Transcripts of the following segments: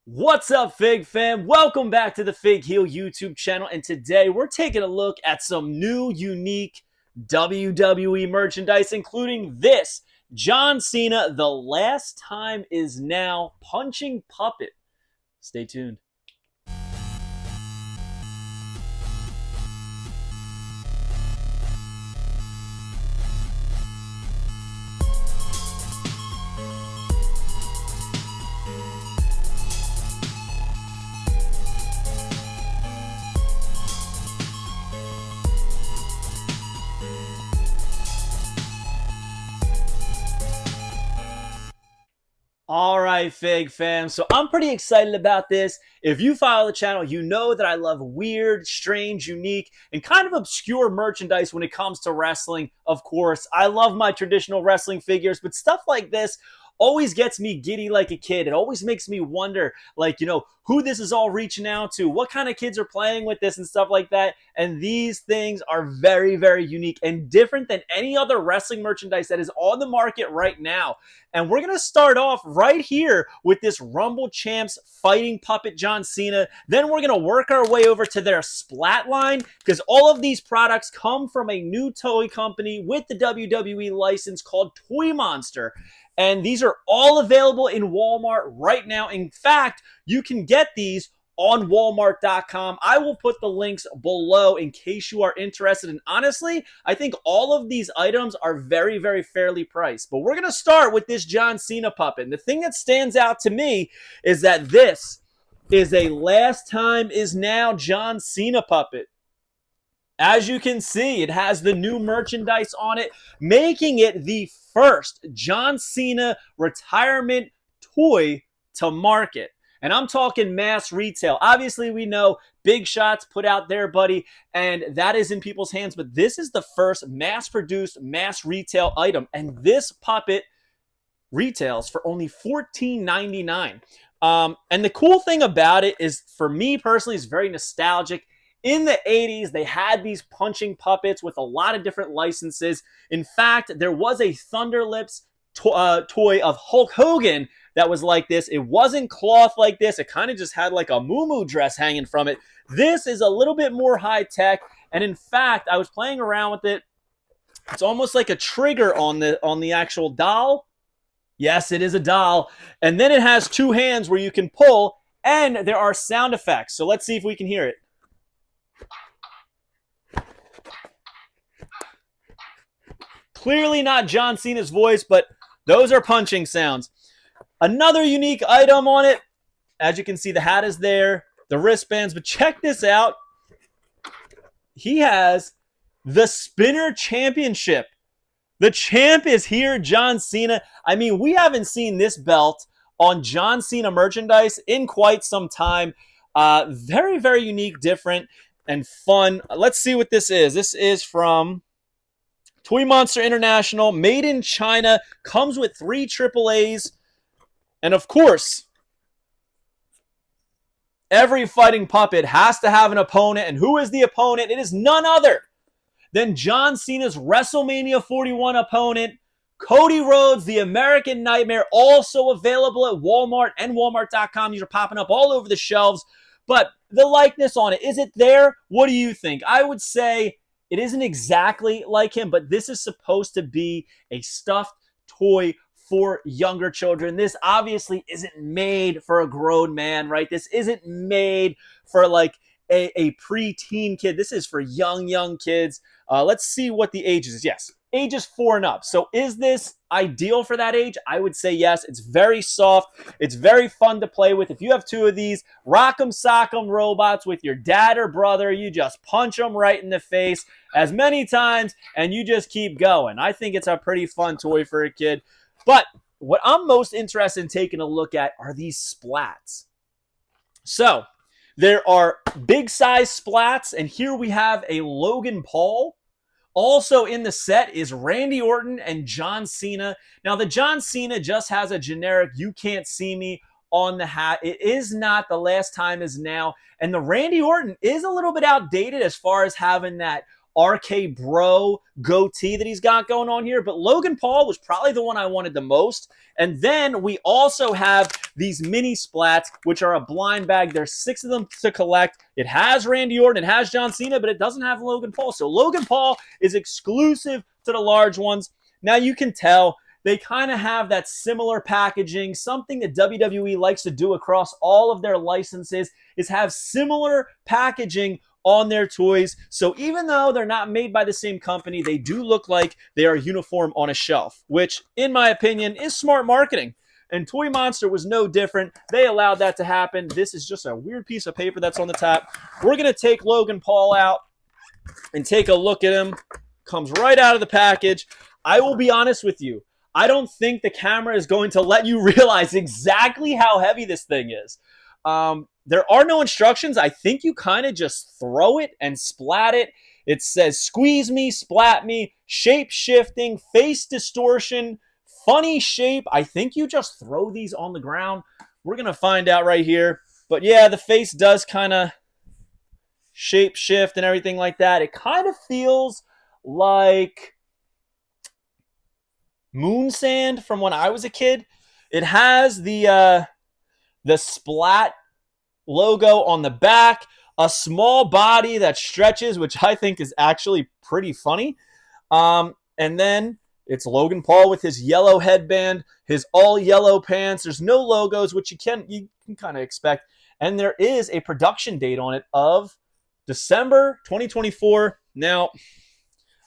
What's up, Fig fam? Welcome back to the Fig Heel YouTube channel, and today we're taking a look at some new, unique WWE merchandise, including this John Cena, The Last Time Is Now punching puppet. Stay tuned. All right, Fig fam. So I'm pretty excited about this. If you follow the channel, you know that I love weird, strange, unique, and kind of obscure merchandise when it comes to wrestling. Of course, I love my traditional wrestling figures, but stuff like this always gets me giddy like a kid. It always makes me wonder, like, who this is all reaching out to, what kind of kids are playing with this and stuff like that. And these things are very, very unique and different than any other wrestling merchandise that is on the market right now. And we're going to start off right here with this Rumble Champs fighting puppet John Cena. Then we're going to work our way over to their Splat line, because all of these products come from a new toy company with the WWE license called Toy Monster. And these are all available in Walmart right now. In fact, you can get these on Walmart.com. I will put the links below in case you are interested. And honestly, I think all of these items are very, very fairly priced. But we're going to start with this John Cena puppet. And the thing that stands out to me is that this is a Last Time Is Now John Cena puppet. As you can see, it has the new merchandise on it, making it the first John Cena retirement toy to market. And I'm talking mass retail. Obviously, we know Big Shot's put out their buddy, and that is in people's hands. But this is the first mass-produced, mass retail item. And this puppet retails for only $14.99. And the cool thing about it is, for me personally, it's very nostalgic. In the 80s, they had these punching puppets with a lot of different licenses. In fact, there was a Thunderlips toy of Hulk Hogan that was like this. It wasn't cloth like this. It kind of just had like a muumuu dress hanging from it. This is a little bit more high tech. And in fact, I was playing around with it. It's almost like a trigger on the actual doll. Yes, it is a doll. And then it has two hands where you can pull, and there are sound effects. So let's see if we can hear it. Clearly not John Cena's voice, but those are punching sounds. Another unique item on it. As you can see, the hat is there, the wristbands, but check this out. He has the Spinner Championship. The champ is here, John Cena. I mean, we haven't seen this belt on John Cena merchandise in quite some time. Very, very unique, different, and fun. Let's see what this is. This is from Toy Monster International, made in China, comes with 3 AAAs. And of course, every fighting puppet has to have an opponent. And who is the opponent? It is none other than John Cena's WrestleMania 41 opponent, Cody Rhodes, the American Nightmare, also available at Walmart and Walmart.com. These are popping up all over the shelves. But the likeness on it, is it there? What do you think? I would say it isn't exactly like him, but this is supposed to be a stuffed toy for younger children. This obviously isn't made for a grown man, right? This isn't made for like a preteen kid. This is for young kids. Let's see what the age is. Yes, ages 4 and up. So is this ideal for that age? I would say yes. It's very soft. It's very fun to play with. If you have 2 of these, rock 'em, sock 'em robots with your dad or brother, you just punch them right in the face as many times and you just keep going. I think it's a pretty fun toy for a kid. But what I'm most interested in taking a look at are these splats. So there are big size splats, and here we have a Logan Paul. Also in the set is Randy Orton and John Cena. Now, the John Cena just has a generic "you can't see me" on the hat. It is not The Last Time Is Now. And the Randy Orton is a little bit outdated as far as having that RK Bro goatee that he's got going on here. But Logan Paul was probably the one I wanted the most. And then we also have these mini splats, which are a blind bag. There's 6 of them to collect. It has Randy Orton, it has John Cena, but it doesn't have Logan Paul. So Logan Paul is exclusive to the large ones. Now you can tell they kind of have that similar packaging. Something that WWE likes to do across all of their licenses is have similar packaging on their toys. So even though they're not made by the same company, they do look like they are uniform on a shelf, which in my opinion is smart marketing. And Toy Monster was no different. They allowed that to happen. This is just a weird piece of paper that's on the top. We're going to take Logan Paul out and take a look at him. Comes right out of the package. I will be honest with you. I don't think the camera is going to let you realize exactly how heavy this thing is. There are no instructions. I think you kind of just throw it and splat it. It says squeeze me, splat me, shape shifting, face distortion, funny shape. I think you just throw these on the ground. We're going to find out right here. But yeah, the face does kind of shape shift and everything like that. It kind of feels like moon sand from when I was a kid. It has the Splat logo on the back, a small body that stretches, which I think is actually pretty funny. And then it's Logan Paul with his yellow headband, his all yellow pants. There's no logos, which you can kind of expect. And there is a production date on it of December 2024. Now,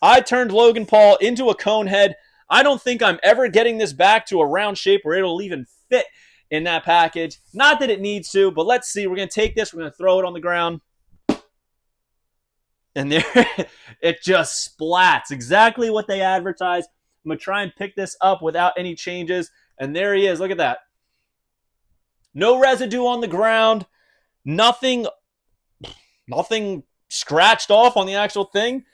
I turned Logan Paul into a cone head. I don't think I'm ever getting this back to a round shape where it'll even fit in that package. Not that it needs to, but let's see. We're going to take this. We're going to throw it on the ground. And there, it just splats. Exactly what they advertised. I'm going to try and pick this up without any changes. And there he is. Look at that. No residue on the ground. Nothing scratched off on the actual thing.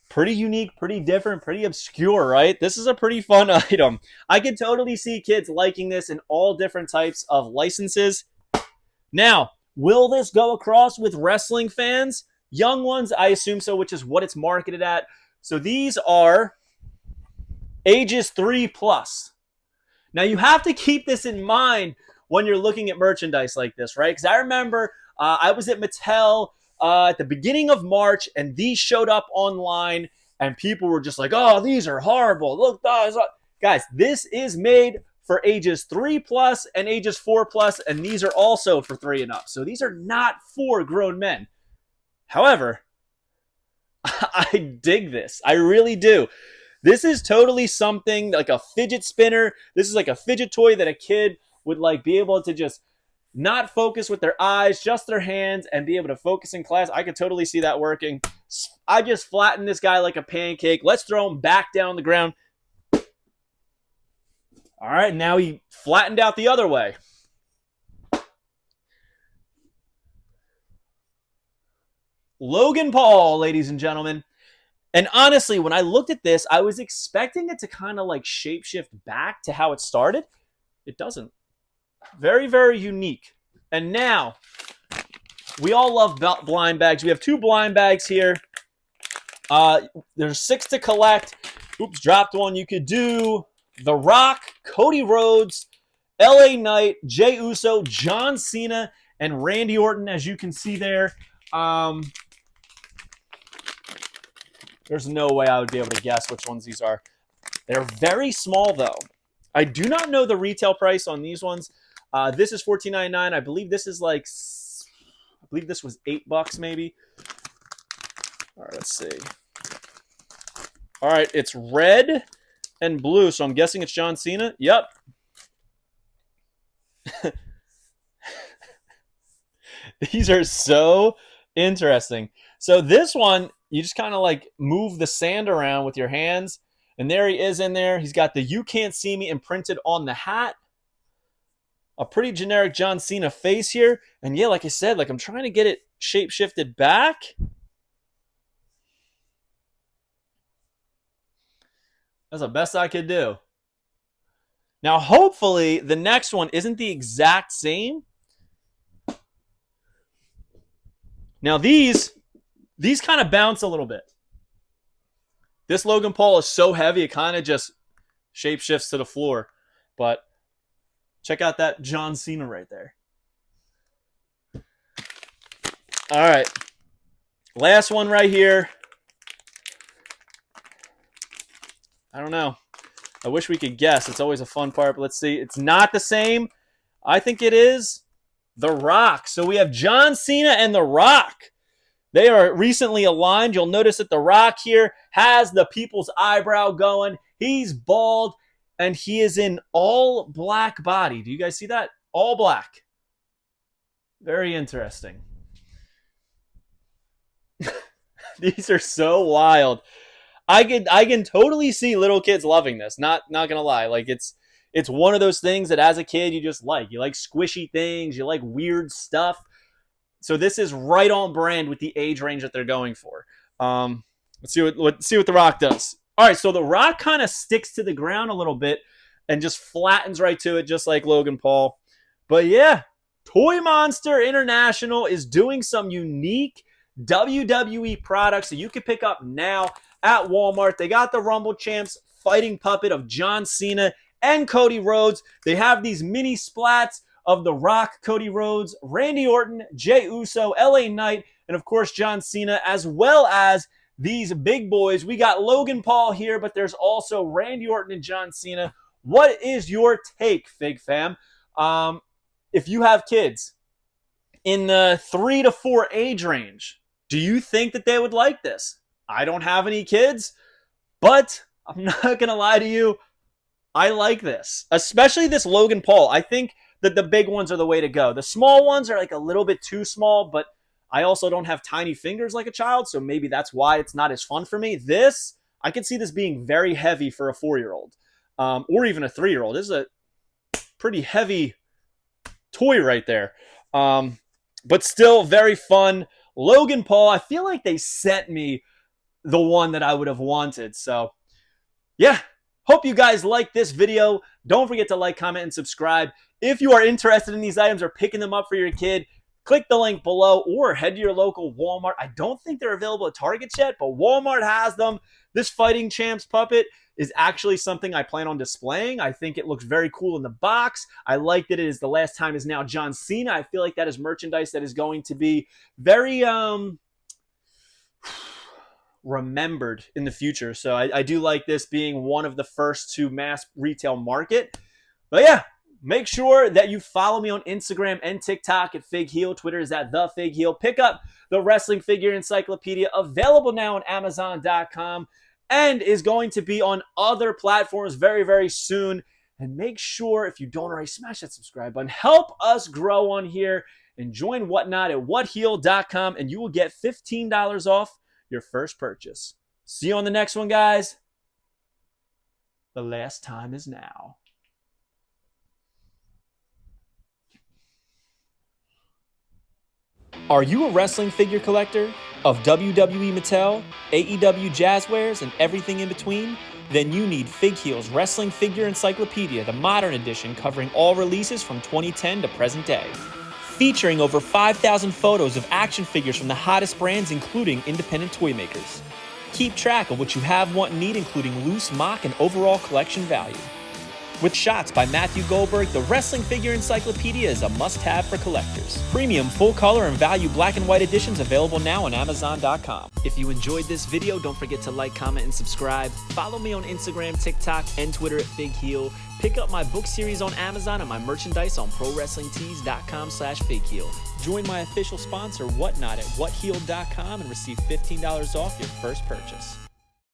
Pretty unique, pretty different, pretty obscure, right? This is a pretty fun item. I can totally see kids liking this in all different types of licenses. Now, will this go across with wrestling fans? Young ones, I assume so, which is what it's marketed at. So these are ages 3+. Now, you have to keep this in mind when you're looking at merchandise like this, right? Because I remember I was at Mattel at the beginning of March, and these showed up online, and people were just like, oh, these are horrible. Look, guys, this is made for ages 3+ and ages 4+, and these are also for 3 and up. So these are not for grown men. However, I dig this. I really do. This is totally something like a fidget spinner. This is like a fidget toy that a kid would like be able to just not focus with their eyes, just their hands, and be able to focus in class. I could totally see that working. I just flattened this guy like a pancake. Let's throw him back down the ground. All right, now he flattened out the other way. Logan Paul, ladies and gentlemen. And honestly, when I looked at this, I was expecting it to kind of like shapeshift back to how it started. It doesn't. Very, very unique. And now, we all love blind bags. We have 2 blind bags here. There's 6 to collect. Oops, dropped one. You could do The Rock, Cody Rhodes, LA Knight, Jey Uso, John Cena, and Randy Orton, as you can see there. There's no way I would be able to guess which ones these are. They're very small, though. I do not know the retail price on these ones. This is $14.99. I believe this is like, I believe this was $8 maybe. All right, let's see. All right, it's red and blue, so I'm guessing it's John Cena. Yep. These are so interesting. So this one, you just kind of like move the sand around with your hands. And there he is in there. He's got the "You Can't See Me" imprinted on the hat. A pretty generic John Cena face here. And yeah, like I said, like I'm trying to get it shape shifted back. That's the best I could do. Now, hopefully, the next one isn't the exact same. Now, these kind of bounce a little bit. This Logan Paul is so heavy, it kind of just shapeshifts to the floor. But check out that John Cena right there. All right. Last one right here. I don't know. I wish we could guess. It's always a fun part, but let's see. It's not the same. I think it is The Rock. So we have John Cena and The Rock. They are recently aligned. You'll notice that The Rock here has the people's eyebrow going. He's bald, and he is in all black body. Do you guys see that? All black. Very interesting. These are so wild. I can totally see little kids loving this. Not gonna lie. Like it's one of those things that as a kid you just like. You like squishy things. You like weird stuff. So this is right on brand with the age range that they're going for. Let's see what The Rock does. All right, so The Rock kind of sticks to the ground a little bit and just flattens right to it, just like Logan Paul. But yeah, Toy Monster International is doing some unique WWE products that you can pick up now at Walmart. They got the Rumble Champs fighting puppet of John Cena and Cody Rhodes. They have these mini splats of The Rock, Cody Rhodes, Randy Orton, Jey Uso, LA Knight, and of course John Cena, as well as these big boys. We got Logan Paul here, but there's also Randy Orton and John Cena. What is your take, Fig Fam? If you have kids in the 3 to 4 age range, do you think that they would like this? I don't have any kids, but I'm not going to lie to you. I like this, especially this Logan Paul. I think that the big ones are the way to go. The small ones are like a little bit too small, but I also don't have tiny fingers like a child, so maybe that's why it's not as fun for me. This, I could see this being very heavy for a 4-year-old or even a 3-year-old. This is a pretty heavy toy right there, but still very fun. Logan Paul, I feel like they sent me the one that I would have wanted. So yeah, hope you guys like this video. Don't forget to like, comment, and subscribe. If you are interested in these items or picking them up for your kid, click the link below or head to your local Walmart. I don't think they're available at Target yet, but Walmart has them. This Fighting Champs puppet is actually something I plan on displaying. I think it looks very cool in the box. I like that it is The Last Time Is Now John Cena. I feel like that is merchandise that is going to be very remembered in the future. So I do like this being one of the first to mass retail market. But yeah, make sure that you follow me on Instagram and TikTok at Fig Heel. Twitter is at The Fig Heel. Pick up the Wrestling Figure Encyclopedia, available now on Amazon.com, and is going to be on other platforms very, very soon. And make sure, if you don't already, smash that subscribe button. Help us grow on here and join Whatnot at whatheel.com, and you will get $15 off your first purchase. See you on the next one, guys. The last time is now. Are you a wrestling figure collector of WWE Mattel, AEW Jazzwares, and everything in between? Then you need Fig Heel's Wrestling Figure Encyclopedia, the modern edition covering all releases from 2010 to present day. Featuring over 5,000 photos of action figures from the hottest brands, including independent toy makers. Keep track of what you have, want, and need, including loose, mock, and overall collection value. With shots by Matthew Goldberg, the Wrestling Figure Encyclopedia is a must-have for collectors. Premium full-color and value black and white editions available now on Amazon.com. If you enjoyed this video, don't forget to like, comment, and subscribe. Follow me on Instagram, TikTok, and Twitter at Fig Heel. Pick up my book series on Amazon and my merchandise on ProWrestlingTees.com/FigHeel. Join my official sponsor, Whatnot, at WhatHeel.com and receive $15 off your first purchase.